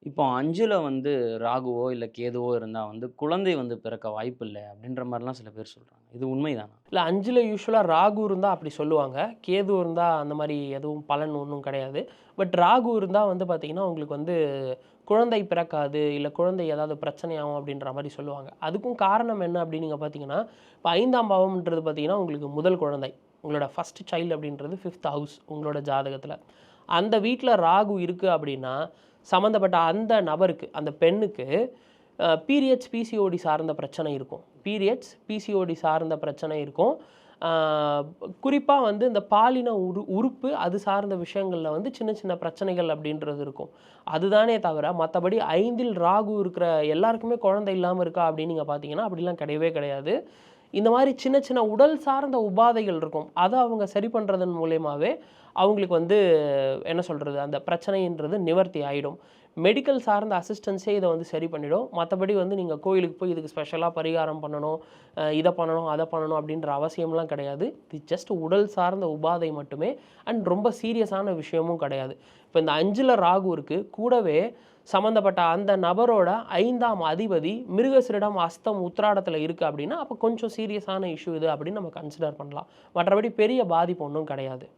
இப்போ 5ல வந்து ராகுவோ, இல்ல கேதுவோ இருந்தா வந்து குழந்தை வந்து பிறக்க வாய்ப்பில்ல அப்படின்ற மாரிலாம் சில பேர் சொல்றாங்க. இது உண்மைதானா? இல்ல 5ல யூசுவலா ராகு இருந்தா அப்படி சொல்லுவாங்க. கேது இருந்தா அந்த மாரி எதுவும் பலன் ஒண்ணும் கிடையாது. பட் ராகு இருந்தா வந்து பார்த்தீங்கன்னா, உங்களுக்கு வந்து குழந்தை பிறக்காது, இல்ல குழந்தை ஏதாவது பிரச்சனையாகும் அப்படின்ற மாரி சொல்லுவாங்க. அதுக்கும் காரணம் என்ன அப்படின்னு நீங்க பார்த்தீங்கன்னா, இப்ப 5ஆம் பாவம்ன்றது பார்த்தீங்கன்னா, உங்களுக்கு முதல் குழந்தை. உங்களோட ஃபர்ஸ்ட் சைல்டு அப்படின்றது 5த் ஹவுஸ் உங்களோட ஜாதகத்தில. அந்த வீட்ல ராகு இருக்கு அப்படின்னா, சம்மந்தப்பட்ட அந்த நபருக்கு, அந்த பெண்ணுக்கு பீரியட்ஸ், பிசிஓடி சார்ந்த பிரச்சனை இருக்கும். பீரியட்ஸ், பிசிஓடி சார்ந்த பிரச்சனை இருக்கும். ஆ குறிப்பா வந்து இந்த பாலின உறுப்பு அது சார்ந்த விஷயங்கள்ல வந்து சின்ன சின்ன பிரச்சனைகள் அப்படின்றது இருக்கும். அதுதானே தவிர மத்தபடி 5ல் ராகு இருக்கிற எல்லாருக்குமே குழந்தை இல்லாம இருக்கா அப்படின்னு நீங்க பார்த்தீங்கன்னா, அப்படிலாம் கிடையவே கிடையாது. இந்த மாரி சின்ன சின்ன உடல் சார்ந்த உபாதைகள் இருக்கும். அத அவங்க சரி பண்றதன் மூலியமாவே அவங்களுக்கு வந்து என்ன சொல்றது, அந்த பிரச்சனைன்றது நிவர்த்தி ஆயிடும். மெடிக்கல் சார்ந்த அசிஸ்டன்ஸே இத வந்து சரி பண்ணிடும். மத்தபடி வந்து நீங்க கோயிலுக்கு போய் இதுக்கு ஸ்பெஷலா பரிகாரம் பண்ணணும், இத பண்ணணும், அத பண்ணணும் அப்படின்ற அவசியம்லாம் கிடையாது. இது ஜஸ்ட் உடல் சார்ந்த உபாதை மட்டுமே. அண்ட் ரொம்ப சீரியஸான விஷயமும் கிடையாது. இப்ப இந்த 5ல ராகு இருக்கு. கூடவே சம்மந்தப்பட்ட அந்த நபரோட 5ஆம் அதிபதி மிருகசீரிடம், அஸ்தம், உத்திராடத்துல இருக்கு அப்படின்னா, அப்ப கொஞ்சம் சீரியஸான இஷ்யூ இது அப்படின்னு நம்ம கன்சிடர் பண்ணலாம். மற்றபடி பெரிய பாதிப்பு ஒண்ணும் கிடையாது.